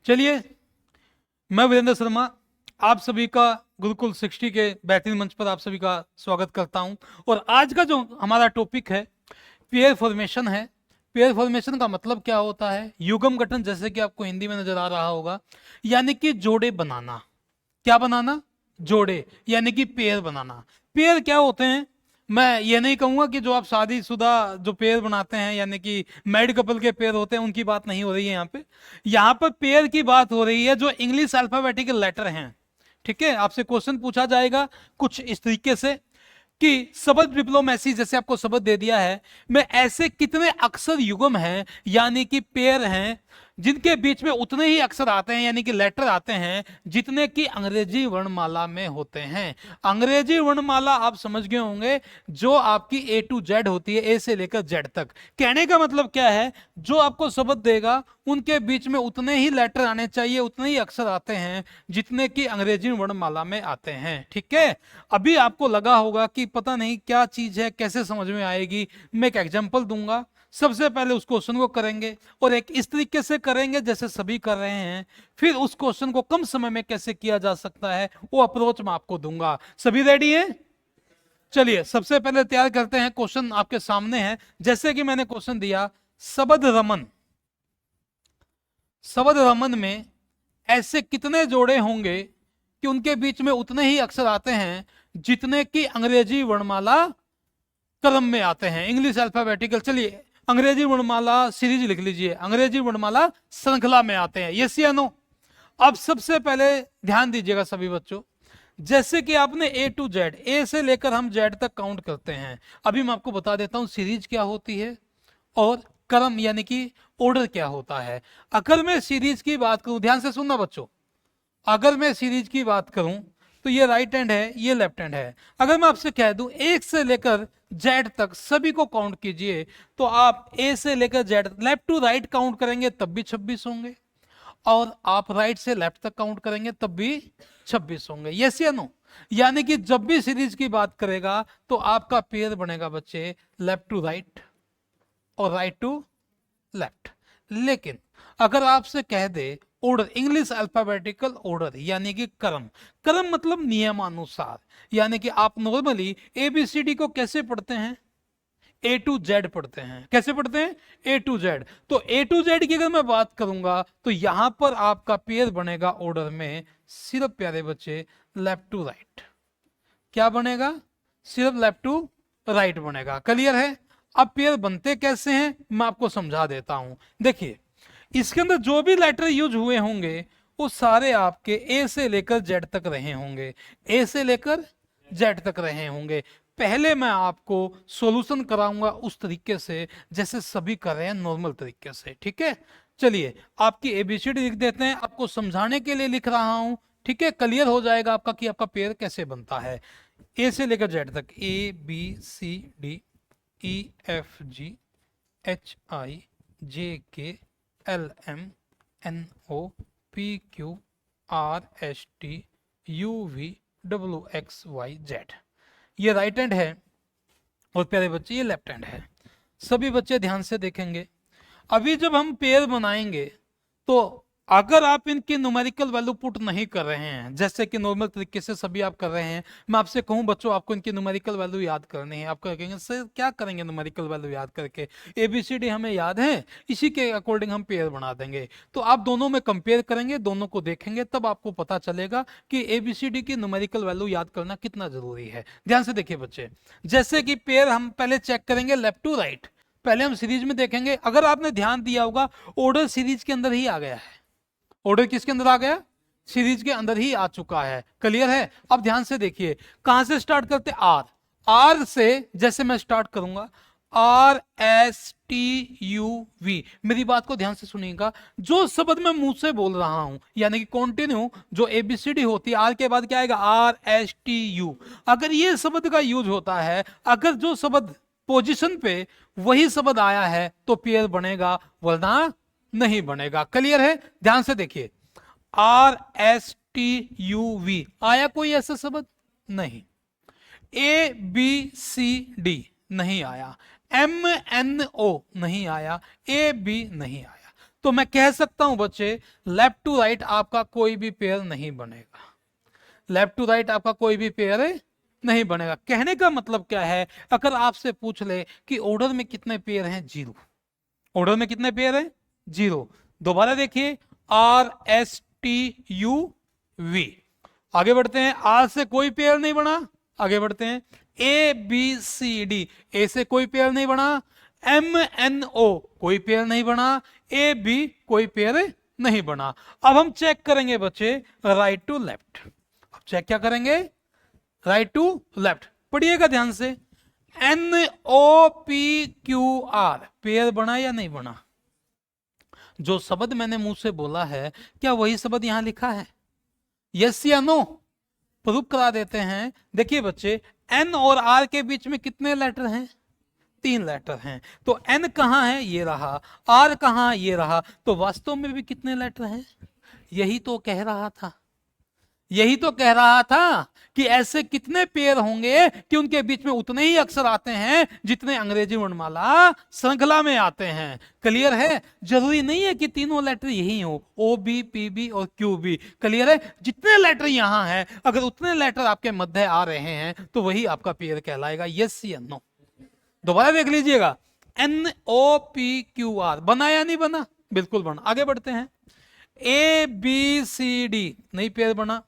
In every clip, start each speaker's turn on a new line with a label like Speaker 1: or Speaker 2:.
Speaker 1: चलिए, मैं वीरेंद्र शर्मा आप सभी का गुरुकुल 60 के बेहतरीन मंच पर आप सभी का स्वागत करता हूं। और आज का जो हमारा टॉपिक है पेयर फॉर्मेशन है। पेयर फॉर्मेशन का मतलब क्या होता है? युग्म गठन, जैसे कि आपको हिंदी में नजर आ रहा होगा, यानी कि जोड़े बनाना। क्या बनाना? जोड़े, यानी कि पेयर बनाना। पेयर क्या होते हैं? मैं ये नहीं कहूंगा कि जो आप शादीशुदा जो पेयर बनाते हैं यानी कि मैरिड कपल के पेयर होते हैं उनकी बात नहीं हो रही है यहाँ पे। यहाँ पर पेयर की बात हो रही है जो इंग्लिश अल्फाबेटिकल लेटर हैं। ठीक है, आपसे क्वेश्चन पूछा जाएगा कुछ इस तरीके से कि शब्द डिप्लोमेसी, जैसे आपको शब्द दे दिया है, में ऐसे कितने अक्षर युग्म हैं यानी कि पेयर हैं जिनके बीच में उतने ही अक्षर आते हैं यानी कि लेटर आते हैं जितने कि अंग्रेजी वर्णमाला में होते हैं। अंग्रेजी वर्णमाला आप समझ गए होंगे, जो आपकी ए टू जेड होती है, ए से लेकर जेड तक। कहने का मतलब क्या है? जो आपको शब्द देगा उनके बीच में उतने ही लेटर आने चाहिए, उतने ही अक्षर आते हैं जितने कि अंग्रेजी वर्णमाला में आते हैं। ठीक है, अभी आपको लगा होगा कि पता नहीं क्या चीज है, कैसे समझ में आएगी। मैं एक एग्जांपल दूंगा। सबसे पहले उस क्वेश्चन को करेंगे और एक इस तरीके से करेंगे जैसे सभी कर रहे हैं। फिर उस क्वेश्चन को कम समय में कैसे किया जा सकता है वो अप्रोच मैं आपको दूंगा। सभी रेडी हैं? चलिए, सबसे पहले तैयार करते हैं। क्वेश्चन आपके सामने है। जैसे कि मैंने क्वेश्चन दिया, शब्द रमन, शब्द रमन में ऐसे कितने जोड़े होंगे कि उनके बीच में उतने ही अक्षर आते हैं जितने कि अंग्रेजी वर्णमाला क्रम में आते हैं, इंग्लिश अल्फाबेटिकल। चलिए, अंग्रेजी वर्णमाला सीरीज लिख लीजिए, अंग्रेजी वर्णमाला श्रृंखला में आते हैं। यस या नो? अब सबसे पहले ध्यान दीजिएगा सभी बच्चों, जैसे कि आपने ए टू जेड, ए से लेकर हम जेड तक काउंट करते हैं। अभी मैं आपको बता देता हूं सीरीज क्या होती है और क्रम यानी कि ऑर्डर क्या होता है। अगर मैं सीरीज की बात करूं, ध्यान से सुनना बच्चों, अगर मैं सीरीज की बात करूं तो ये राइट हैंड है, ये लेफ्ट हैंड है। अगर मैं आपसे कह दूं एक से लेकर जेड तक सभी को काउंट कीजिए, तो आप ए से लेकर Z left to right count करेंगे तब भी 26 होंगे, और आप राइट से लेफ्ट तक काउंट करेंगे तब भी 26 होंगे। यस या नो? यानी कि जब भी सीरीज की बात करेगा तो आपका पेयर बनेगा बच्चे लेफ्ट टू राइट और राइट टू लेफ्ट। लेकिन अगर आपसे कह दे ऑर्डर, इंग्लिश अल्फाबेटिकल ऑर्डर यानी कि क्रम, क्रम मतलब नियमानुसार, यानी कि आप नॉर्मली एबीसीडी को कैसे पढ़ते हैं? ए टू जेड पढ़ते हैं। कैसे पढ़ते हैं? ए टू जेड। तो ए टू जेड की अगर मैं बात करूंगा तो यहां पर आपका पेयर बनेगा ऑर्डर में सिर्फ प्यारे बच्चे लेफ्ट टू राइट। क्या बनेगा? सिर्फ लेफ्ट टू राइट बनेगा। क्लियर है? अब पेयर बनते कैसे हैं मैं आपको समझा देता हूं। देखिए, इसके अंदर जो भी लेटर यूज हुए होंगे वो सारे आपके ए से लेकर जेड तक रहे होंगे, ए से लेकर जेड तक रहे होंगे। पहले मैं आपको सॉल्यूशन कराऊंगा उस तरीके से जैसे सभी कर रहे हैं, नॉर्मल तरीके से। ठीक है, चलिए आपकी एबीसीडी लिख देते हैं, आपको समझाने के लिए लिख रहा हूं। ठीक है, क्लियर हो जाएगा आपका कि आपका पेयर कैसे बनता है। ए से लेकर जेड तक, A B C D E F G H I J K L M N O P Q R S T U V W X Y Z. ये राइट हैंड है और प्यारे बच्चे ये लेफ्ट हैंड है। सभी बच्चे ध्यान से देखेंगे। अभी जब हम पेयर बनाएंगे तो अगर आप इनकी न्यूमेरिकल वैल्यू पुट नहीं कर रहे हैं जैसे कि नॉर्मल तरीके से सभी आप कर रहे हैं, मैं आपसे कहूं बच्चों आपको इनकी न्यूमेरिकल वैल्यू याद करनी है। आप कहेंगे सर क्या करेंगे न्यूमेरिकल वैल्यू याद करके? एबीसीडी हमें याद है, इसी के अकॉर्डिंग हम पेयर बना देंगे। तो आप दोनों में कंपेयर करेंगे, दोनों को देखेंगे, तब आपको पता चलेगा कि एबीसीडी की न्यूमेरिकल वैल्यू याद करना कितना जरूरी है। ध्यान से देखिए बच्चे, जैसे कि पेयर हम पहले चेक करेंगे लेफ्ट टू राइट, पहले हम सीरीज में देखेंगे। अगर आपने ध्यान दिया होगा ऑर्डर सीरीज के अंदर ही आ गया है। ऑर्डर किसके अंदर आ गया? सीरीज के अंदर ही आ चुका है। क्लियर है? अब ध्यान से देखिए, कहां से स्टार्ट करते? आर, आर से जैसे मैं स्टार्ट करूंगा R S T U V, मेरी बात को ध्यान से सुनिएगा। जो शब्द मैं मुंह से बोल रहा हूं यानी कि कॉन्टिन्यू जो एबीसीडी होती है, आर के बाद क्या आएगा? Are S T you. अगर ये शब्द का यूज होता है, अगर जो शब्द पोजीशन पे वही शब्द आया है तो पेयर बनेगा, वरना नहीं बनेगा। क्लियर है? ध्यान से देखिए, R S T U V आया कोई ऐसा शब्द? नहीं। ए बी सी डी नहीं आया, एम एन ओ नहीं आया, ए बी नहीं आया। तो मैं कह सकता हूं बच्चे लेफ्ट टू राइट आपका कोई भी पेयर नहीं बनेगा, लेफ्ट टू राइट आपका कोई भी पेयर नहीं बनेगा। कहने का मतलब क्या है, अगर आपसे पूछ ले कि ऑर्डर में कितने पेयर हैं, 0। ऑर्डर में कितने पेयर हैं, 0। दोबारा देखिए, RSTUV। आगे बढ़ते हैं, आर से कोई पेयर नहीं बना, आगे बढ़ते हैं, ABCD, ए से कोई पेयर नहीं बना, MNO कोई पेयर नहीं बना, AB कोई पेयर नहीं बना। अब हम चेक करेंगे बच्चे राइट टू लेफ्ट। अब चेक क्या करेंगे, राइट टू लेफ्ट। पढ़िएगा ध्यान से, NOPQR पेयर बना या नहीं बना? जो शब्द मैंने मुंह से बोला है क्या वही शब्द यहां लिखा है? यस या नो? प्रूफ करा देते हैं। देखिए बच्चे, N और R के बीच में कितने लेटर हैं? 3 लेटर हैं। तो N कहां है, ये रहा, R कहां, ये रहा। तो वास्तव में भी कितने लेटर हैं? यही तो कह रहा था, यही तो कह रहा था कि ऐसे कितने पेयर होंगे कि उनके बीच में उतने ही अक्षर आते हैं जितने अंग्रेजी वर्णमाला श्रृंखला में आते हैं। क्लियर है? जरूरी नहीं है कि तीनों लेटर यही हो, OB, PB और QB। क्लियर है? जितने लेटर यहां हैं, अगर उतने लेटर आपके मध्य आ रहे हैं तो वही आपका पेयर कहलाएगा। यस या नो? दोबारा देख लीजिएगा, NOPQR बना या नहीं बना? बिल्कुल बना। आगे बढ़ते हैं, ABCD नहीं पेयर बना,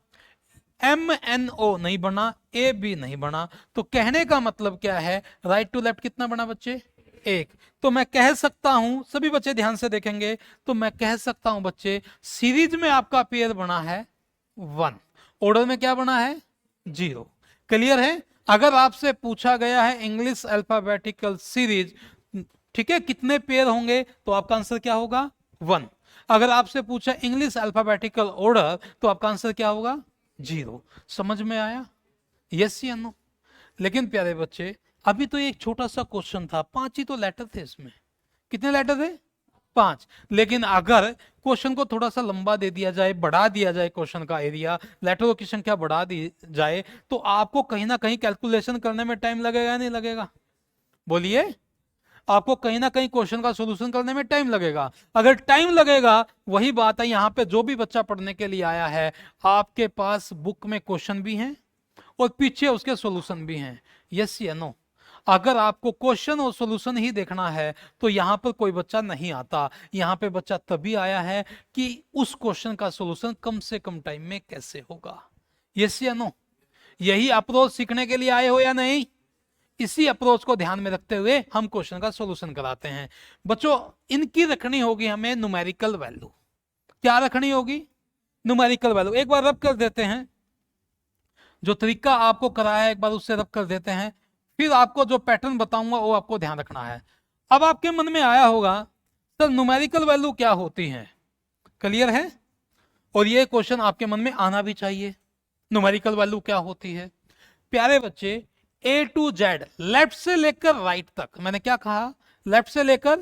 Speaker 1: MNO नहीं बना, AB नहीं बना। तो कहने का मतलब क्या है, राइट टू लेफ्ट कितना बना बच्चे? 1। तो मैं कह सकता हूं, सभी बच्चे ध्यान से देखेंगे, तो मैं कह सकता हूं बच्चे सीरीज में आपका पेयर बना है 1, ऑर्डर में क्या बना है? 0। क्लियर है? अगर आपसे पूछा गया है इंग्लिश अल्फाबेटिकल सीरीज, ठीक है, कितने पेयर होंगे, तो आपका आंसर क्या होगा? 1। अगर आपसे पूछा इंग्लिश अल्फाबेटिकल ऑर्डर, तो आपका आंसर क्या होगा? 0। समझ में आया? यस या नो? लेकिन प्यारे बच्चे, अभी तो एक छोटा सा क्वेश्चन था, 5 ही तो लेटर थे इसमें। कितने लेटर थे? 5। लेकिन अगर क्वेश्चन को थोड़ा सा लंबा दे दिया जाए, बढ़ा दिया जाए क्वेश्चन का एरिया, लेटरों की संख्या बढ़ा दी जाए, तो आपको कहीं ना कहीं कैलकुलेशन करने में टाइम लगेगा या नहीं लगेगा? बोलिए, आपको कहीं ना कहीं क्वेश्चन का सॉल्यूशन करने में टाइम लगेगा। अगर टाइम लगेगा, वही बात है, यहां पे जो भी बच्चा पढ़ने के लिए आया है, आपके पास बुक में क्वेश्चन भी हैं और पीछे उसके सॉल्यूशन भी हैं। यस या नो? अगर आपको क्वेश्चन और सॉल्यूशन ही देखना है तो यहां पर कोई बच्चा नहीं आता। यहां पे बच्चा तभी आया है कि उस क्वेश्चन का सॉल्यूशन कम से कम टाइम में कैसे होगा। यस या नो? यही अप्रोच सीखने के लिए आए हो या नहीं? इसी अप्रोच को ध्यान में रखते हुए हम क्वेश्चन का सॉल्यूशन कराते हैं। बच्चों, इनकी रखनी होगी हमें न्यूमेरिकल वैल्यू। क्या रखनी होगी? Numerical value. एक बार रब कर देते हैं, जो तरीका आपको कराया है एक बार उससे रब कर देते हैं, फिर आपको जो पैटर्न बताऊंगा वो आपको ध्यान रखना है। अब आपके मन में आया होगा सर न्यूमेरिकल वैल्यू क्या होती है? क्लियर है? और ये क्वेश्चन आपके मन में आना भी चाहिए, न्यूमेरिकल वैल्यू क्या होती है। प्यारे बच्चे, A to Z, लेफ्ट से लेकर राइट तक, मैंने क्या कहा? लेफ्ट से लेकर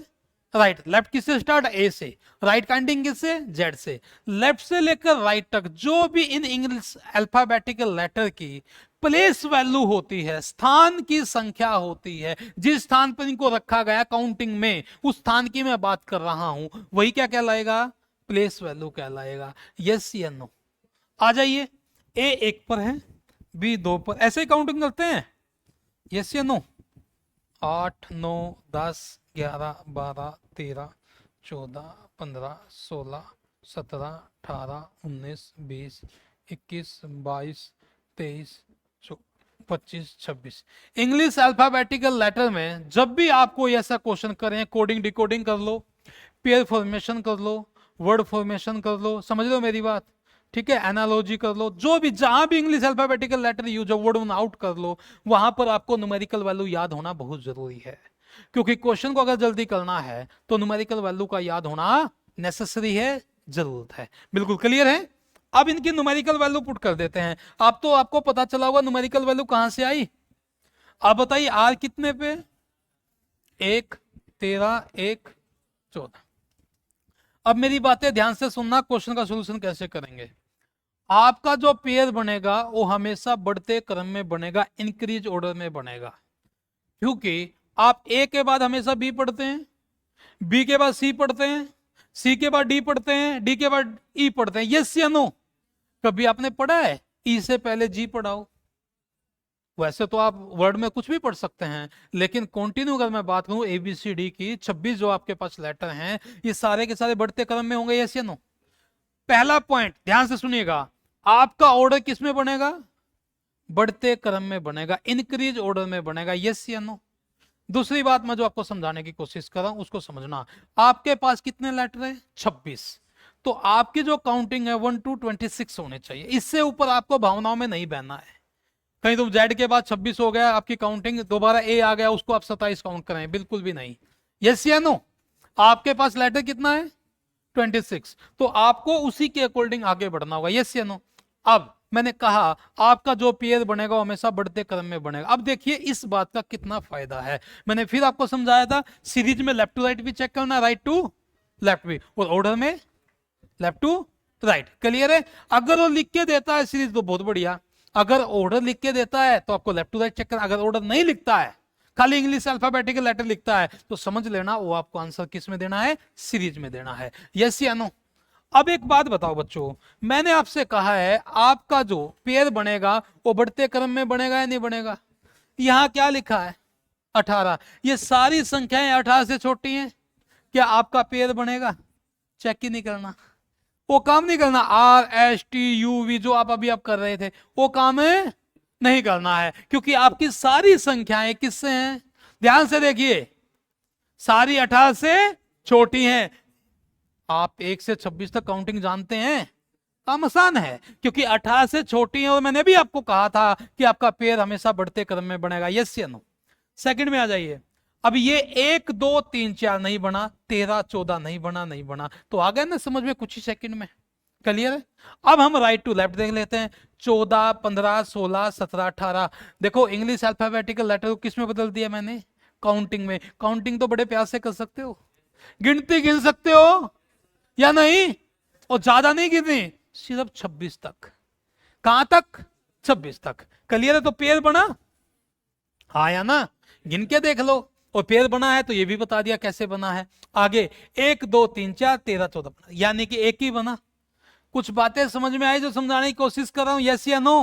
Speaker 1: राइट। लेफ्ट किससे स्टार्ट? A से। राइट काउंटिंग किससे? Z से। लेफ्ट से लेकर राइट तक जो भी इन इंग्लिश अल्फाबेटिकल लेटर की प्लेस वैल्यू होती है, स्थान की संख्या होती है, जिस स्थान पर इनको रखा गया काउंटिंग में, उस स्थान की मैं बात कर रहा हूं, वही क्या कहलाएगा? प्लेस वैल्यू कहलाएगा। यस या नो? आ जाइए, A 1 पर है, B 2 पर, ऐसे ही काउंटिंग करते हैं। यस या नो? 8, 9, 10, 11, 12, 13, 14, 15, 16, 17, 18, 19, 20, 21, 22, 23, 25, 26। इंग्लिश अल्फाबेटिकल लेटर में जब भी आपको ऐसा क्वेश्चन करें, कोडिंग डिकोडिंग कर लो, पेयर फॉर्मेशन कर लो, वर्ड फॉर्मेशन कर लो, समझ लो मेरी बात, ठीक है, एनालॉजी कर लो, जो भी जहां भी इंग्लिश अल्फाबेटिकल लेटर यूज हो, वर्ड आउट कर लो, वहां पर आपको न्यूमेरिकल वैल्यू याद होना बहुत जरूरी है। क्योंकि क्वेश्चन को अगर जल्दी करना है तो न्यूमेरिकल वैल्यू का याद होना नेसेसरी है, जरूरत है। बिल्कुल क्लियर है? अब इनकी न्यूमेरिकल वैल्यू पुट कर देते हैं। अब तो आपको पता चला होगा न्यूमेरिकल वैल्यू कहां से आई। आप बताइए, आर कितने पे? 1, 13, 1, 14। अब मेरी बातें ध्यान से सुनना, क्वेश्चन का सॉल्यूशन कैसे करेंगे। आपका जो पेयर बनेगा वो हमेशा बढ़ते क्रम में बनेगा, इंक्रीज ऑर्डर में बनेगा, क्योंकि आप ए के बाद हमेशा बी पढ़ते हैं, बी के बाद सी पढ़ते हैं, सी के बाद डी पढ़ते हैं, डी के बाद ई पढ़ते हैं, यस या नो? कभी आपने पढ़ा है ई से पहले जी पढ़ाओ? वैसे तो आप वर्ड में कुछ भी पढ़ सकते हैं, लेकिन कंटिन्यू अगर मैं बात करूं ABCD की 26 जो आपके पास लेटर हैं, ये सारे के सारे बढ़ते क्रम में होंगे, यस या नो? पहला पॉइंट ध्यान से सुनिएगा, आपका ऑर्डर किस में बनेगा? बढ़ते क्रम में बनेगा, इंक्रीज ऑर्डर में बनेगा, यस या नो? दूसरी बात मैं जो आपको समझाने की कोशिश कर रहा हूं उसको समझना, आपके पास कितने लेटर है? 26। तो आपकी जो काउंटिंग है 1 to 26 होने चाहिए, इससे ऊपर आपको भावनाओं में नहीं बहना है। कहीं तुम जेड के बाद 26 हो गया आपकी काउंटिंग, दोबारा ए आ गया उसको आप 27 काउंट करें, बिल्कुल भी नहीं। यस या नो? आपके पास लेटर कितना है? 26। तो आपको उसी के अकॉर्डिंग आगे बढ़ना होगा, यस या नो? अब मैंने कहा आपका जो पेयर बनेगा हमेशा बढ़ते क्रम में बनेगा। अब देखिए इस बात का कितना फायदा है, मैंने फिर आपको समझाया था, सीरीज में लेफ्ट टू राइट भी चेक करना, राइट टू लेफ्ट भी, और ऑर्डर में लेफ्ट टू राइट। क्लियर है? अगर वो लिख के देता है सीरीज तो बहुत बढ़िया, अगर ऑर्डर लिख के देता है तो आपको लेफ्ट टू राइट चेक करना। अगर ऑर्डर नहीं लिखता है, खाली इंग्लिश अल्फाबेटिकल लेटर लिखता है, तो समझ लेना वो आपको आंसर किस में देना है? सीरीज में देना है, यस या नो? अब एक बात बताओ बच्चों, मैंने आपसे कहा है आपका जो पेयर बनेगा वो बढ़ते क्रम में बनेगा या नहीं बनेगा? यहां क्या लिखा है? 18। ये सारी संख्याएं 18 से छोटी हैं, क्या आपका पेयर बनेगा? चेक ही नहीं करना, वो काम नहीं करना। RSTUV जो आप अभी कर रहे थे वो काम है नहीं करना है, क्योंकि आपकी सारी संख्याएं किससे हैं? ध्यान से देखिए, सारी 18 से छोटी हैं। आप 1 से 26 तक काउंटिंग जानते हैं, काम आसान है, क्योंकि 18 से छोटी है, और मैंने भी आपको कहा था कि आपका पेयर हमेशा बढ़ते क्रम में बनेगा, यस या नो? सेकंड में आ जाइए, अब ये 1 2 3 4 नहीं बना, 13 14 नहीं बना, तो आ गया ना समझ में कुछ ही सेकंड में? क्लियर है? अब हम राइट टू लेफ्ट देख लेते हैं, 14 15 16 17 18। देखो इंग्लिश अल्फाबेटिकल लेटर को किस में बदल दिया मैंने? काउंटिंग में। काउंटिंग तो बड़े प्यार से कर सकते हो, गिनती गिन सकते हो या नहीं? और ज्यादा नहीं गिननी, सिर्फ 26 तक। कहां तक? 26 तक। क्लियर है? तो पेयर बना, हाँ या ना? गिन के देख लो, और पेयर बना है तो ये भी बता दिया कैसे बना है। आगे 1 2 3 4 13 14 बना, यानी कि एक ही बना। कुछ बातें समझ में आई जो समझाने की कोशिश कर रहा हूं, यस या नो?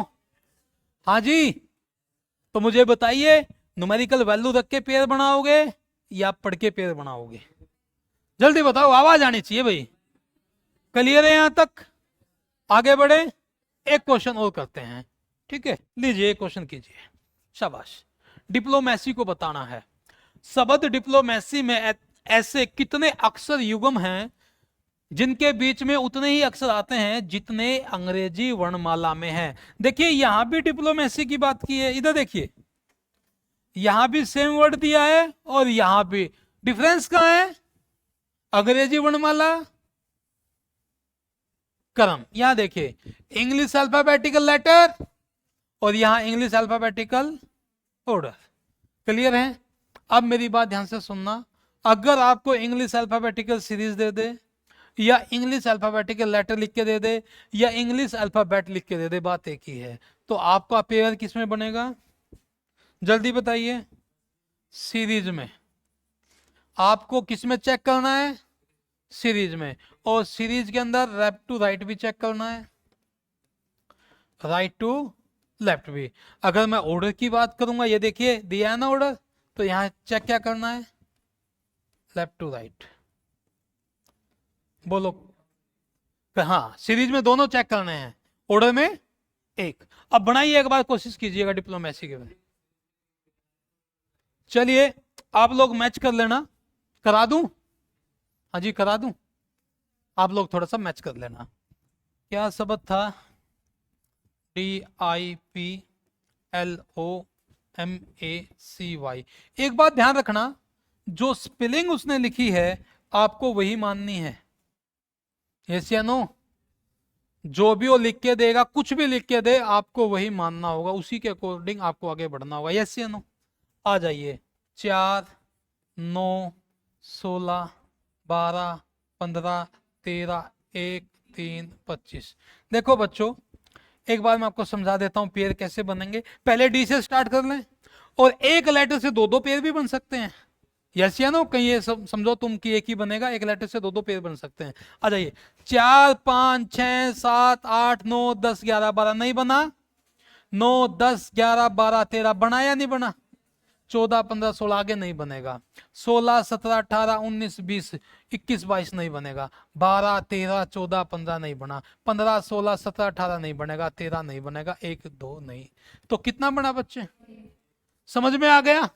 Speaker 1: हाँ जी? तो मुझे बताइए, न्यूमेरिकल वैल्यू रख के पेयर बनाओगे या पढ़ के पेयर बनाओगे? जल्दी बताओ, आवाज आनी चाहिए भाई। क्लियर है यहां तक? आगे बढ़े, एक क्वेश्चन और करते हैं, ठीक है? लीजिए एक क्वेश्चन कीजिए, शाबाश। डिप्लोमेसी को बताना है। शब्द डिप्लोमेसी में ऐसे कितने अक्षर युग्म हैं जिनके बीच में उतने ही अक्षर आते हैं जितने अंग्रेजी वर्णमाला में हैं? देखिए यहां भी डिप्लोमेसी की बात की है, इधर देखिए, यहां भी सेम वर्ड दिया है और यहां भी। डिफरेंस कहां है? अंग्रेजी वर्णमाला क्रम। यहां देखिए इंग्लिश अल्फाबेटिकल लेटर और यहां इंग्लिश अल्फाबेटिकल ऑर्डर। क्लियर है? अब मेरी बात ध्यान से सुनना, अगर आपको इंग्लिश अल्फाबेटिकल सीरीज दे दे, या इंग्लिश अल्फाबेटिकल लेटर लिख के दे दे, या इंग्लिश अल्फाबेट लिख के दे दे, बात एक ही है। तो आपका पेयर किस में बनेगा? जल्दी बताइए। सीरीज में। आपको किस में चेक करना है? सीरीज में। और सीरीज के अंदर लेफ्ट टू राइट भी चेक करना है, राइट टू लेफ्ट भी। अगर मैं ऑर्डर की बात करूंगा, ये देखिए दिया है ना ऑर्डर, तो यहां चेक क्या करना है? Left to right. बोलो। हाँ, सीरीज में दोनों चेक करने हैं, ऑर्डर में एक। अब बनाइए एक बार, कोशिश कीजिएगा डिप्लोमेसी के बारे। चलिए आप लोग मैच कर लेना, करा दूं? हाँ जी करा दूं, आप लोग थोड़ा सा मैच कर लेना। क्या शब्द था? DIPLOMACY। एक बात ध्यान रखना, जो स्पेलिंग उसने लिखी है आपको वही माननी है, यस या नो? जो भी वो लिख के देगा, कुछ भी लिख के दे, आपको वही मानना होगा, उसी के अकॉर्डिंग आपको आगे बढ़ना होगा, यस या नो? आ जाइए। 4 9 16 12 15 13 1 3 25। देखो बच्चों, एक बार मैं आपको समझा देता हूं पेयर कैसे बनेंगे। पहले डी से स्टार्ट कर लें, और एक लेटर से दो दो पेयर भी बन सकते हैं। यस या नो? कहीं ये समझो तुम कि एक ही बनेगा, एक लेटर से दो दो पेयर बन सकते हैं। आ जाइए, 4 5 6 7 8 9 10 11 12 नहीं बना। 9 10 11 12 13 बना या नहीं बना? 14 15 16 आगे नहीं बनेगा। 16 17 18 19 20 21 22 नहीं बनेगा। 12 13 14 15 नहीं बना। 15 16 17 18 नहीं बनेगा। 13 नहीं बनेगा। 1 2 नहीं। तो कितना बना बच्चे? समझ में आ गया?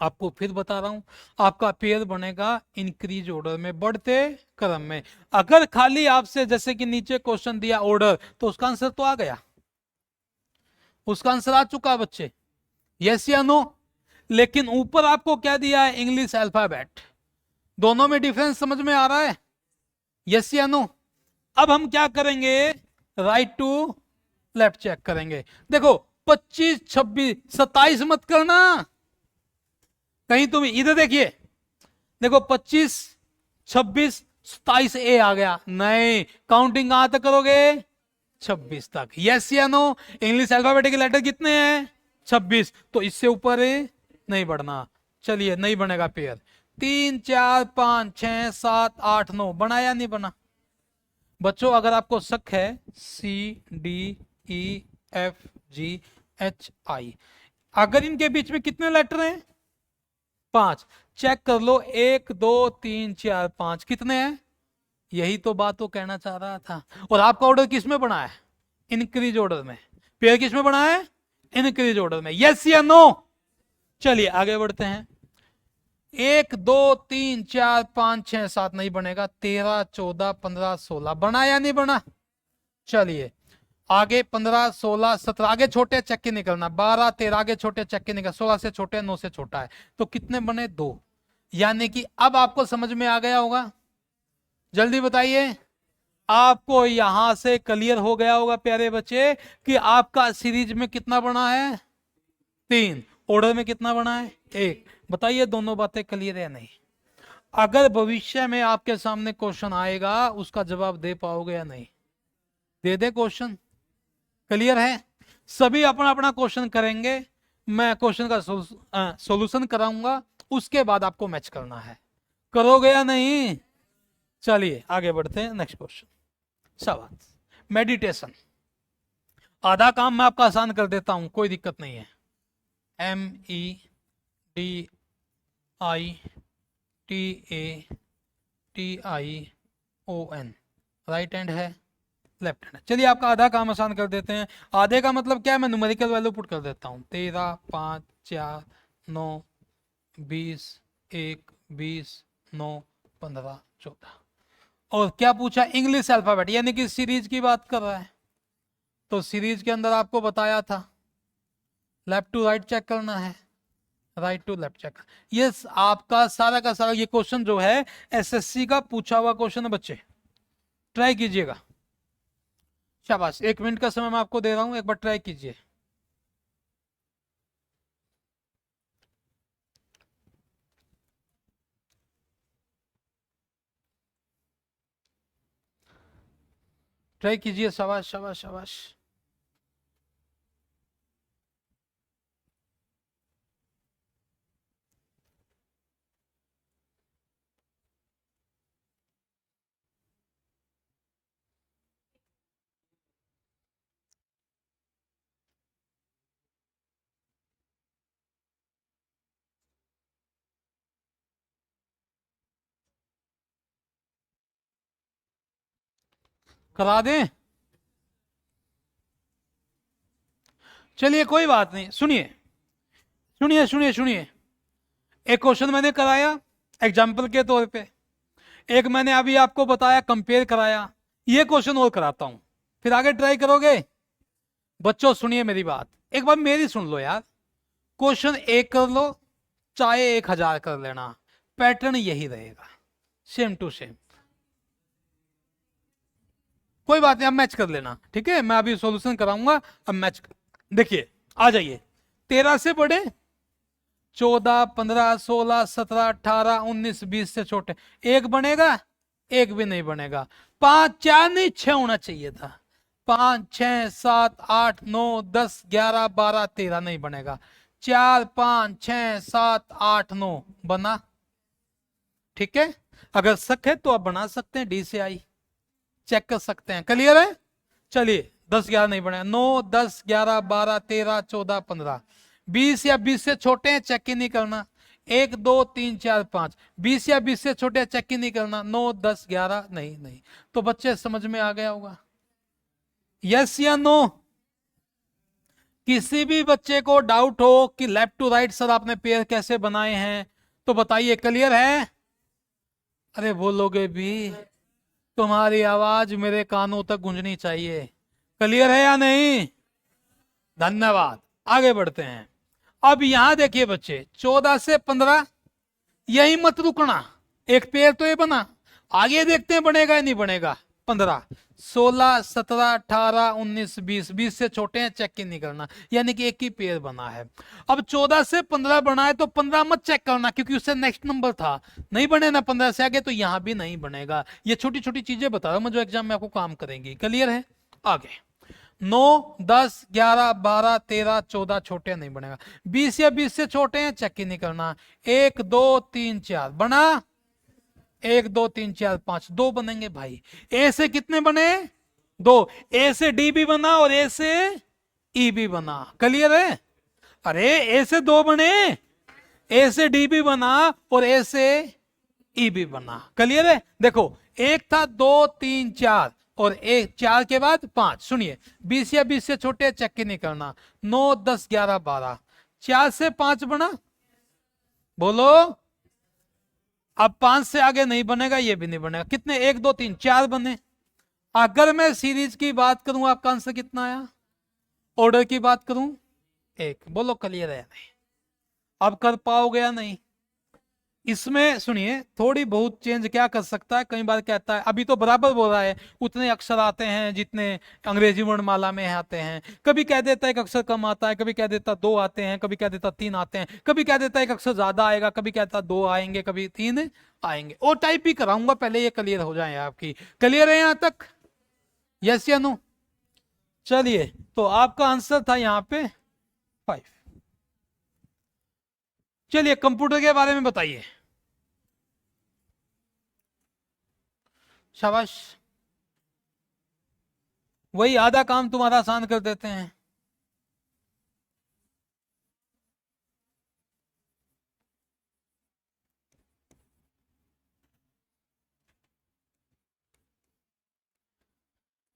Speaker 1: आपको फिर बता रहा हूं, आपका पेयर बनेगा इंक्रीज ऑर्डर में, बढ़ते क्रम में। अगर खाली आपसे जैसे कि नीचे क्वेश्चन दिया ऑर्डर, तो उसका आंसर तो आ गया, उसका आंसर आ चुका बच्चे, यस या नो? लेकिन ऊपर आपको क्या दिया है? English alphabet. दोनों में डिफरेंस समझ में आ रहा है? यस या नो? अब हम क्या करेंगे? राइट टू लेफ्ट चेक करेंगे। देखो 25 26 27 मत करना, कहीं तुम इधर देखिए, देखो 25 26 27 ए आ गया, नहीं, काउंटिंग कहां तक करोगे? 26 तक। यस या नो? इंग्लिश अल्फाबेटिक लेटर कितने हैं? 26, तो इससे ऊपर नहीं बढ़ना। चलिए, नहीं बनेगा पेयर। 3 4 5 6 7 8 9 बना या नहीं बना? बच्चों अगर आपको शक है, C D E F G H I, अगर इनके बीच में कितने लेटर हैं? 5। चेक कर लो, 1 2 3 4 5 कितने हैं? यही तो बात तो कहना चाह रहा था। और आपका ऑर्डर किस में बना है? इंक्रीज ऑर्डर में। पेयर किस में बना है? इंक्रीज ऑर्डर में। यस या नो? चलिए आगे बढ़ते हैं। 1 2 3 4 5 6 7 नहीं बनेगा। 13 14 15 16 बना या नहीं बना? चलिए आगे 15 16 17 आगे छोटे चक्के निकलना। 12 13 आगे छोटे चक्के निकल, 16 से छोटे 9 से छोटा है, तो कितने बने? 2। यानी कि अब आपको समझ में आ गया होगा, जल्दी बताइए। आपको यहां से क्लियर हो गया होगा प्यारे बच्चे कि आपका सीरीज में कितना बना है? 3। ऑर्डर में कितना बना है? 1। बताइए दोनों बातें क्लियर है नहीं? अगर भविष्य में आपके सामने क्वेश्चन आएगा, उसका जवाब दे पाओगे या नहीं? दे दे क्वेश्चन? क्लियर है? सभी अपना अपना क्वेश्चन करेंगे, मैं क्वेश्चन का सॉल्यूशन कराऊंगा, उसके बाद आपको मैच करना है। करोगे या नहीं? चलिए आगे बढ़ते हैं। नेक्स्ट क्वेश्चन, शाबाश। मेडिटेशन। आधा काम मैं आपका आसान कर देता हूं, कोई दिक्कत नहीं है। MEDITATION, राइट हैंड है, लेफ्ट हैंड। चलिए आपका आधा काम आसान कर देते हैं। आधे का मतलब क्या है? मैं न्यूमेरिकल वैल्यू पुट कर देता हूं। 13 5 4 9 20 1 20 9 15 14। और क्या पूछा? इंग्लिश अल्फाबेट, यानी कि सीरीज की बात कर रहा है। तो सीरीज के अंदर आपको बताया था लेफ्ट टू राइट चेक करना है, राइट टू लेफ्ट चेक। ये आपका सारा का सारा ये क्वेश्चन जो है एसएससी का पूछा हुआ क्वेश्चन है बच्चे, ट्राई कीजिएगा। शाबाश, 1 मिनट का समय मैं आपको दे रहा हूं, एक बार ट्राई कीजिए। ट्राई कीजिए, शाबाश शाबाश शाबाश। करा दें? चलिए कोई बात नहीं, सुनिए सुनिए सुनिए सुनिए। एक क्वेश्चन मैंने कराया एग्जाम्पल के तौर पे, एक मैंने अभी आपको बताया कंपेयर कराया, ये क्वेश्चन और कराता हूं, फिर आगे ट्राई करोगे? बच्चों सुनिए मेरी बात, एक बार मेरी सुन लो यार। क्वेश्चन एक कर लो, चाहे 1000 कर लेना, पैटर्न यही रहेगा, सेम टू सेम। कोई बात नहीं, अब मैच कर लेना, ठीक है? मैं अभी सॉल्यूशन कराऊंगा, अब मैच देखिए। आ जाइए, 13 से बड़े, 14 15 16 17 18 19 20 से छोटे, एक बनेगा? एक भी नहीं बनेगा। 5 4 नहीं 6 होना चाहिए था। 5 6 7 8 9 10 11 12 13 नहीं बनेगा। 4 5 6 7 8 9 बना। ठीक है, अगर शक है तो आप बना सकते हैं, डी से आई चेक कर सकते हैं। क्लियर है? चलिए 10 11 नहीं बने, 9 10 11 12 13 14 15 20 या 20 से छोटे हैं चेक ही नहीं करना। 1 2 3 4 5 20 या 20 से छोटे चेक ही नहीं करना। 9 10 11 नहीं नहीं। तो बच्चे समझ में आ गया होगा, यस या नो? किसी भी बच्चे को डाउट हो कि लेफ्ट टू राइट सर आपने पेयर कैसे बनाए हैं तो बताइए। क्लियर है? अरे बोलोगे भी, तुम्हारी आवाज मेरे कानों तक गूंजनी चाहिए। क्लियर है या नहीं? धन्यवाद। आगे बढ़ते हैं। अब यहां देखिए बच्चे, 14 से 15 यही मत रुकना, एक पेयर तो ये बना, आगे देखते हैं बनेगा या नहीं बनेगा। 15 16 17 18 19 20 20 से छोटे हैं चेक ही नहीं करना, यानी कि एक ही पेयर बना है। अब 14 से 15 बना है तो 15 मत चेक करना क्योंकि उससे नेक्स्ट नंबर था, नहीं बने ना 15 से आगे, तो यहां भी नहीं बनेगा। ये छोटी छोटी चीजें बता रहा हूं मैं जो एग्जाम में आपको काम करेंगी। क्लियर है? आगे 9 10 11 12 13 14 छोटे नहीं बनेगा। 20 या 20 से छोटे हैं चेक ही नहीं करना। 1 2 3 4 बना, 1 2 3 4 5 2 बनेंगे भाई। ए से कितने बने? 2। ए से डी भी बना और ए से ई भी बना। क्लियर है? अरे ए से 2 बने, ए से डी भी बना और ए से ई भी बना। क्लियर है? देखो एक था 2 3 4 और एक 4 के बाद 5। सुनिए 20 या 20 से छोटे चेक ही नहीं करना। 9 10 11 12 4 से 5 बना, बोलो। अब 5 से आगे नहीं बनेगा, ये भी नहीं बनेगा। कितने? 1 2 3 4 बने। अगर मैं सीरीज की बात करूं आपका आंसर कितना आया? ऑर्डर की बात करूं 1। बोलो क्लियर है या नहीं? अब कर पाओगे या नहीं? इसमें सुनिए थोड़ी बहुत चेंज क्या कर सकता है, कई बार कहता है अभी तो बराबर बोल रहा है उतने अक्षर आते हैं जितने अंग्रेजी वर्णमाला में आते हैं। कभी कह देता है एक अक्षर कम आता है, कभी कह देता 2 आते हैं, कभी कह देता 3 आते हैं, कभी कह देता एक अक्षर ज्यादा आएगा, कभी कहता 2 आएंगे, कभी 3 आएंगे। और टाइप भी कराऊंगा, पहले ये क्लियर हो जाए आपकी। क्लियर है यहां तक? यस या नो? चलिए तो आपका आंसर था यहां पे 5। चलिए कंप्यूटर के बारे में बताइए। शाबाश, वही आधा काम तुम्हारा आसान कर देते हैं।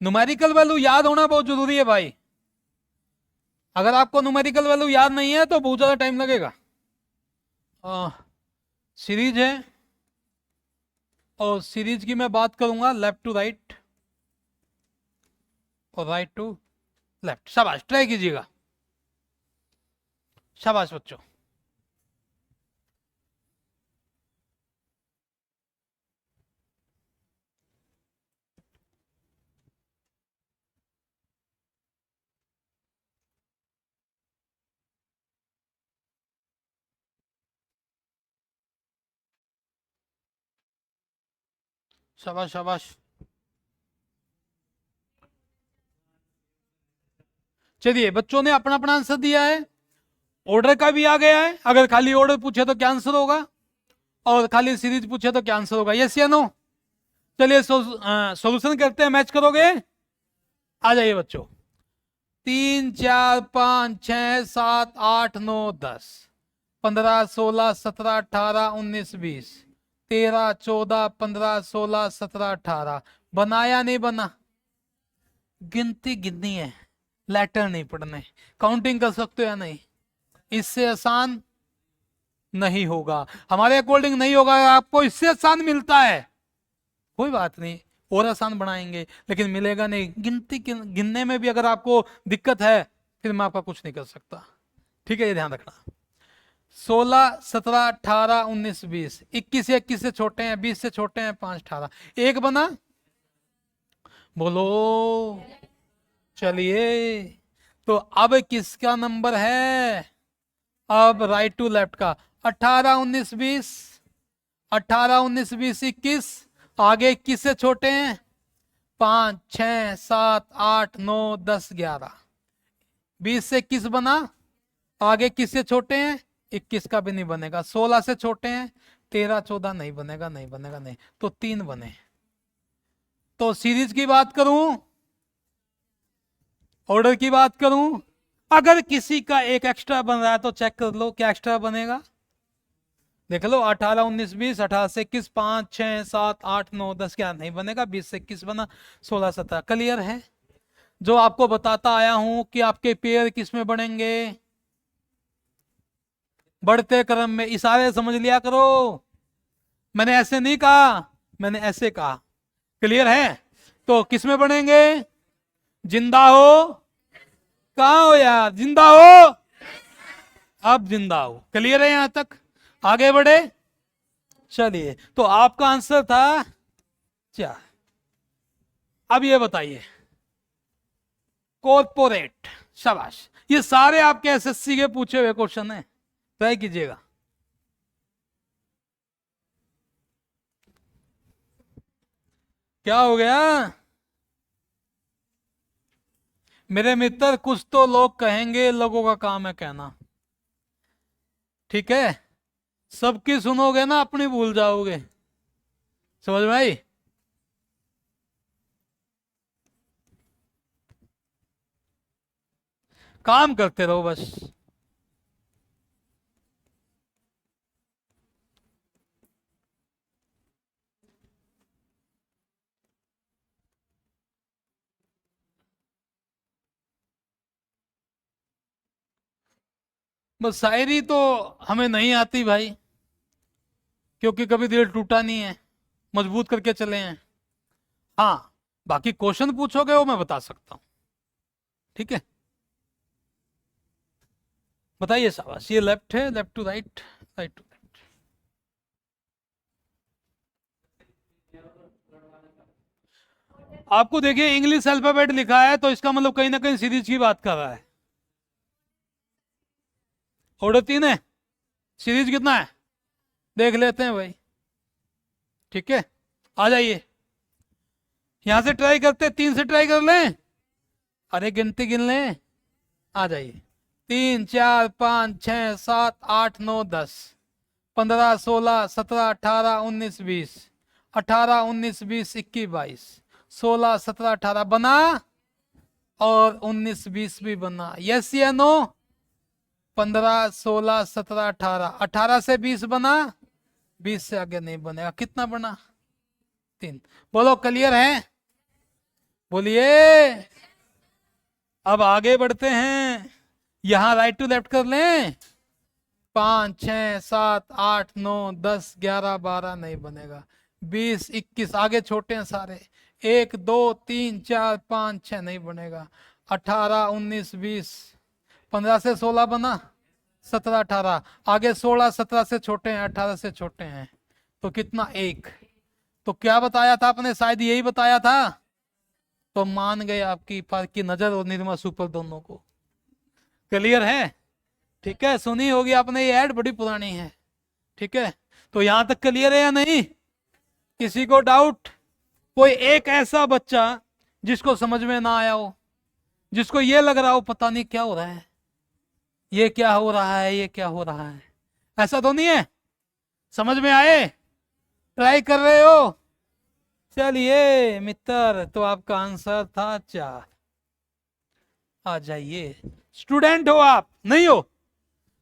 Speaker 1: न्यूमेरिकल वैल्यू याद होना बहुत जरूरी है भाई। अगर आपको न्यूमेरिकल वैल्यू याद नहीं है तो बहुत ज्यादा टाइम लगेगा। सीरीज है और सीरीज की मैं बात करूंगा लेफ्ट टू राइट और राइट टू लेफ्ट। शाबाश, ट्राई कीजिएगा। शाबाश बच्चों। शाबाश शाबाश। चलिए बच्चों ने अपना अपना आंसर दिया है, ऑर्डर का भी आ गया है। अगर खाली ऑर्डर पूछे तो क्या आंसर होगा और खाली सीरीज पूछे तो क्या आंसर होगा? यस या नो? चलिए सॉल्यूशन करते हैं, मैच करोगे? आ जाइए बच्चों। 3 4 5 6 7 8 9 10 15 16 17 18 19 20 13 14 15 16 17 18 बनाया नहीं बना? गिनती गिननी है, लेटर नहीं पढ़ने। काउंटिंग कर सकते हो या नहीं? इससे आसान नहीं होगा, हमारे अकॉर्डिंग नहीं होगा। आपको इससे आसान मिलता है, कोई बात नहीं, और आसान बनाएंगे, लेकिन मिलेगा नहीं। गिनती गिनने में भी अगर आपको दिक्कत है फिर मैं आपका कुछ नहीं कर सकता। ठीक है, ये ध्यान रखना। 16 17 18 19 20 21 21 से छोटे हैं, 20 से छोटे हैं 5 18 एक बना, बोलो। चलिए तो अब किसका नंबर है? अब राइट टू लेफ्ट का। 18 19 20 18 19 20 21 आगे 21 से छोटे हैं 5 6 7 8 9 10 11 20 से 21 बना आगे किससे छोटे हैं? 21 का भी नहीं बनेगा। 16 से छोटे हैं, 13 14 नहीं बनेगा, नहीं बनेगा, नहीं। तो 3 बने। तो सीरीज की बात करूं, ऑर्डर की बात करूं, अगर किसी का एक एक्स्ट्रा बन रहा है तो चेक कर लो क्या एक्स्ट्रा बनेगा। देख लो, 18 19 20, 18 से 21, 5 6 7 8 9 10 क्या नहीं बनेगा, 20 से 21 बना, 16 17। क्लियर है? जो आपको बताता आया हूं कि आपके पेयर किस में बढ़ेंगे, बढ़ते क्रम में। इशारे समझ लिया करो, मैंने ऐसे नहीं कहा, मैंने ऐसे कहा। क्लियर है? तो किस में बढ़ेंगे? जिंदा हो? कहाँ हो यार, जिंदा हो? अब जिंदा हो। क्लियर है यहां तक? आगे बढ़े, चलिए। तो आपका आंसर था 4। अब ये बताइए, कॉर्पोरेट। शाबाश, ये सारे आपके एसएससी के पूछे हुए क्वेश्चन है, ट्राई कीजिएगा। क्या हो गया मेरे मित्र? कुछ तो लोग कहेंगे, लोगों का काम है कहना। ठीक है, सबकी सुनोगे ना अपनी भूल जाओगे। समझ में आई? काम करते रहो बस। बस शायरी तो हमें नहीं आती भाई, क्योंकि कभी दिल टूटा नहीं है, मजबूत करके चले हैं। हाँ, बाकी क्वेश्चन पूछोगे वो मैं बता सकता हूँ। ठीक है, बताइए। शाबाश, ये लेफ्ट है, left to right, right to left. आपको देखिए इंग्लिश अल्फाबेट लिखा है, तो इसका मतलब कहीं ना कहीं सीरीज की बात कर रहा है। ऑर्डर 3 है, सीरीज कितना है देख लेते हैं भाई। ठीक है, आ जाइए। यहां से ट्राई करते, 3 से ट्राई कर लें। अरे गिनती गिन लें, आ जाइए। 3 4 5 6 7 8 9 10 15 16 17 18 19 20, 18 19 20 21 22, 16 17 18 बना, और 19 20 भी बना। यस या नो? 15 16 17 18, 18 से 20 बना, 20 से आगे नहीं बनेगा। कितना बना? 3। बोलो, क्लियर है? बोलिए। अब आगे बढ़ते हैं, यहां राइट टू लेफ्ट कर लें। 5 6 7 8 9 10 11 12 नहीं बनेगा, 20 21 आगे छोटे हैं सारे, 1 2 3 4 5 6 नहीं बनेगा, 18 19 20, 15 से 16 बना, 17 18 आगे, 16 17 से छोटे हैं, 18 से छोटे हैं, तो कितना? 1। तो क्या बताया था आपने? शायद यही बताया था। तो मान गए आपकी फर्क की नजर और निर्मा सुपर दोनों को। क्लियर है? ठीक है, सुनी होगी आपने, ये ऐड बड़ी पुरानी है। ठीक है, तो यहां तक क्लियर है या नहीं? किसी को डाउट? कोई एक ऐसा बच्चा जिसको समझ में ना आया हो, जिसको ये लग रहा हो पता नहीं क्या हो रहा है, ये क्या हो रहा है, ये क्या हो रहा है? ऐसा तो नहीं है? समझ में आए? ट्राई कर रहे हो? चलिए मित्र, तो आपका आंसर था 4। आ जाइए। स्टूडेंट हो आप? नहीं हो?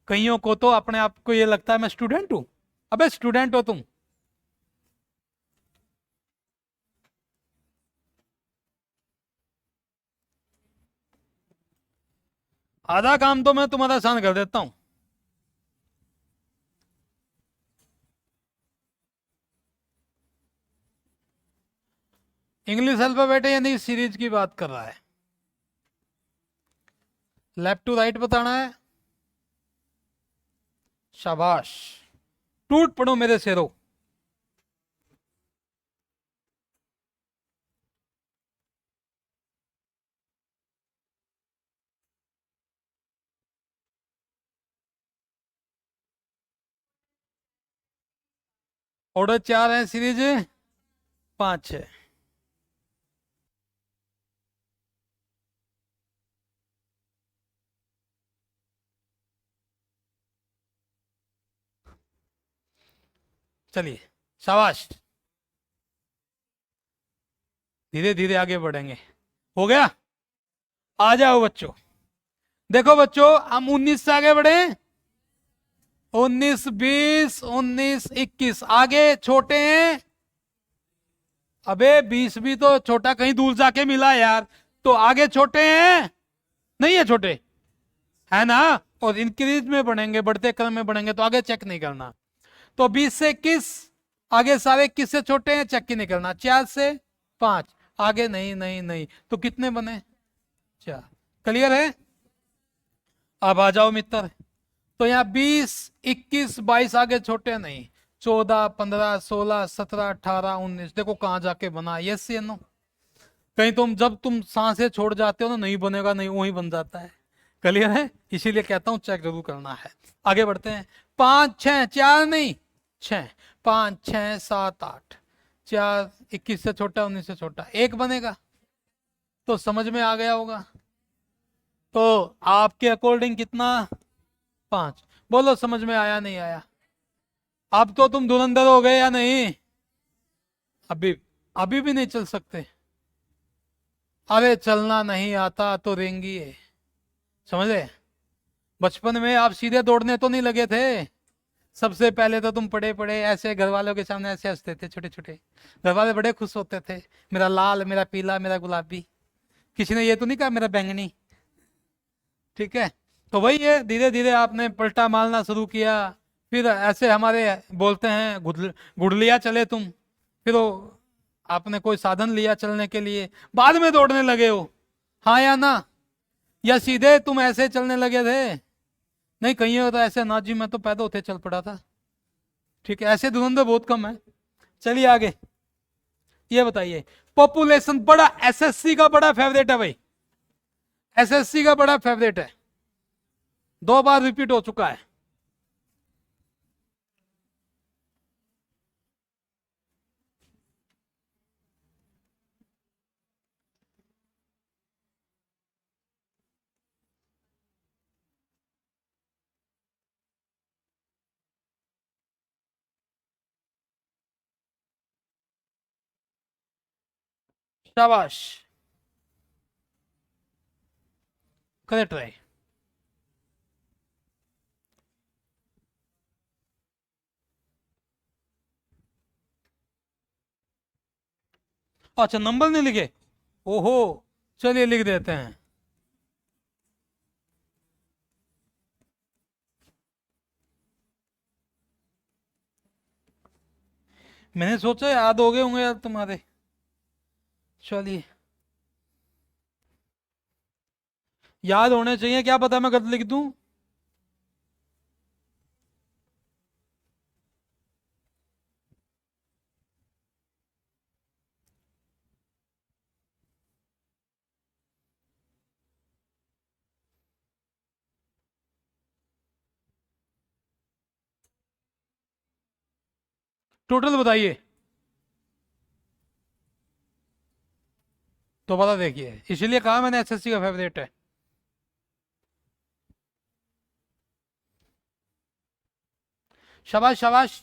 Speaker 1: कईयों को तो अपने आप को ये लगता है मैं स्टूडेंट हूं। अबे स्टूडेंट हो तुम। आधा काम तो मैं तुम्हारा आसान कर देता हूं। इंग्लिश अल्फाबेट है यानी सीरीज की बात कर रहा है। लेफ्ट टू राइट बताना है। शाबाश, टूट पड़ो मेरे शेरों। ऑर्डर 4 है, सीरीज 5 है। चलिए शाबाश, धीरे धीरे आगे बढ़ेंगे। हो गया, आ जाओ बच्चों। देखो बच्चों, हम 19 से आगे बढ़े, 19 20 19 21, आगे छोटे हैं। अबे 20 भी तो छोटा कहीं दूर जाके मिला यार, तो आगे छोटे हैं, नहीं है छोटे, है ना। और इंक्रीज में बढ़ेंगे, बढ़ते क्रम में बढ़ेंगे, तो आगे चेक नहीं करना। तो 20 से 21, आगे सारे 21 से छोटे हैं, चेक ही नहीं करना। 4 से 5, आगे नहीं नहीं नहीं, तो कितने बने, 4। क्लियर है। अब आ जाओ मित्र, तो यहाँ 20 21 22 आगे छोटे नहीं, 14 15 16 17 18 19, देखो कहां जाके बना, यस या नो। कहीं जब तुम सांसें छोड़ जाते हो ना, नहीं बनेगा, नहीं वही बन जाता है। क्लियर है, इसीलिए कहता हूं चेक जरूर करना है। आगे बढ़ते हैं। 5 6, 4 नहीं 6, 5 6 7 8, 4 21 से छोटा 19 से छोटा, एक बनेगा। तो समझ में आ गया होगा। तो आपके अकॉर्डिंग कितना, 5। बोलो समझ में आया नहीं आया। अब तो तुम धुरंधर हो गए या नहीं, अभी अभी भी नहीं चल सकते। अरे चलना नहीं आता तो रेंगी है, समझे। बचपन में आप सीधे दौड़ने तो नहीं लगे थे। सबसे पहले तो तुम पड़े पड़े ऐसे घर वालों के सामने ऐसे हंसते थे, छोटे छोटे। घर वाले बड़े खुश होते थे, मेरा लाल, मेरा पीला, मेरा गुलाबी। किसी ने ये तो नहीं कहा मेरा बैंगनी। ठीक है, तो वही है, धीरे धीरे आपने पलटा मारना शुरू किया। फिर ऐसे हमारे बोलते हैं गुड़लिया चले तुम, फिर वो आपने कोई साधन लिया चलने के लिए, बाद में दौड़ने लगे हो, हाँ या ना। या सीधे तुम ऐसे चलने लगे थे, नहीं कहीं होता ऐसे ना जी, मैं तो पैदा होते चल पड़ा था। ठीक है, ऐसे धुरंधर बहुत कम है। चलिए आगे, ये बताइए, पॉपुलेशन बड़ा, एसएससी का बड़ा फेवरेट है भाई, एसएससी का बड़ा फेवरेट है, 2 बार रिपीट हो चुका है। शाबाश, करेक्ट रहे। अच्छा नंबर नहीं लिखे, ओहो, चलिए लिख देते हैं। मैंने सोचा याद हो गए होंगे यार तुम्हारे। चलिए, याद होने चाहिए, क्या पता मैं गलत लिख दूं। टोटल बताइए, तो बता देखिए, इसीलिए कहा मैंने एसएससी का फेवरेट है। शाबाश शाबाश,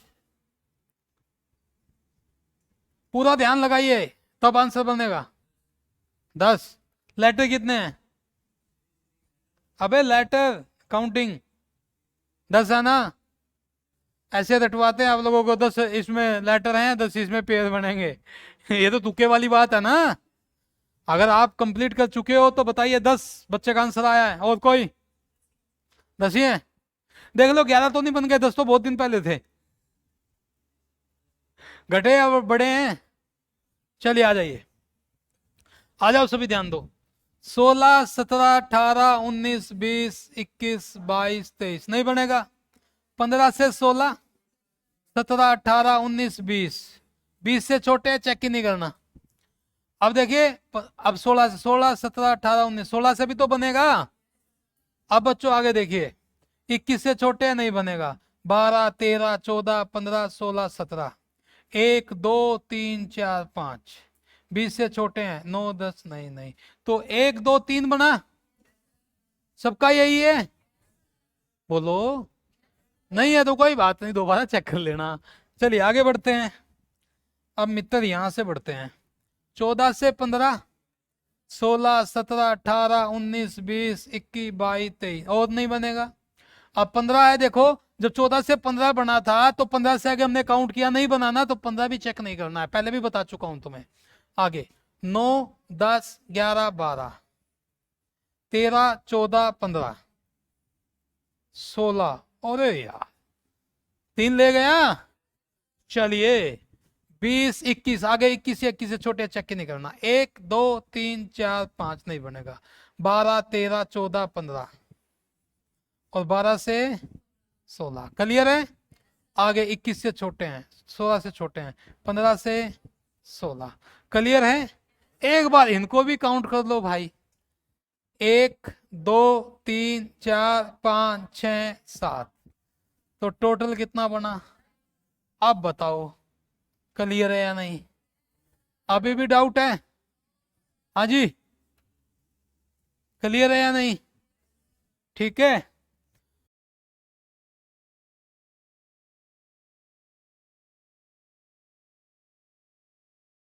Speaker 1: पूरा ध्यान लगाइए, तब आंसर बनेगा। 10। लेटर कितने हैं, अबे लेटर काउंटिंग 10 है ना। ऐसे रटवाते हैं आप लोगों को, 10 इसमें लेटर हैं, 10 इसमें पेयर बनेंगे। ये तो तुक्के वाली बात है ना। अगर आप कंप्लीट कर चुके हो तो बताइए, 10 बच्चे का आंसर आया है, और कोई 10 ही है। देख लो 11 तो नहीं बन गए, 10 तो बहुत दिन पहले थे। घटे या बड़े हैं। चलिए आ जाइए, आ जाओ सभी ध्यान दो। 16 17 18 19 20 21 22 23 नहीं बनेगा। 15 से 16 17 18 19 20, 20 से छोटे चेक ही नहीं करना। अब देखिए, अब 16 से 16 17 18 19, 16 से भी तो बनेगा। अब बच्चों आगे देखिए, 21 से छोटे नहीं बनेगा। 12 13 14 15 16 17, 1 2 3 4 5, 20 से छोटे हैं 9 10 नहीं नहीं, तो 1 2 3 बना, सबका यही है। बोलो, नहीं है तो कोई बात नहीं, दोबारा चेक कर लेना। चलिए आगे बढ़ते हैं। अब मित्र यहां से बढ़ते हैं। 14 से 15, 16, 17, 18, 19, 20, 21, 22, 23, और नहीं बनेगा। अब 15 है, देखो जब 14 से 15 बना था तो 15 से आगे हमने काउंट किया, नहीं बनाना तो 15 भी चेक नहीं करना है, पहले भी बता चुका हूं तुम्हें। आगे 9, 10, 11, 12, 13, 14, 15, 16, अरे यार 3 ले गया। चलिए 20, 21, आगे 21 से 21 से छोटे चेक नहीं करना। 1, 2, 3, 4, 5 नहीं बनेगा। 12, 13, 14, 15 और 12 से 16 क्लियर है। आगे 21 से छोटे हैं, 16 से छोटे हैं, 15 से 16 क्लियर है। एक बार इनको भी काउंट कर लो भाई। 1, 2, 3, 4, 5, 6, 7, तो टोटल कितना बना? अब बताओ क्लियर है या नहीं? अभी भी डाउट है? हाँ जी, क्लियर है या नहीं? ठीक है।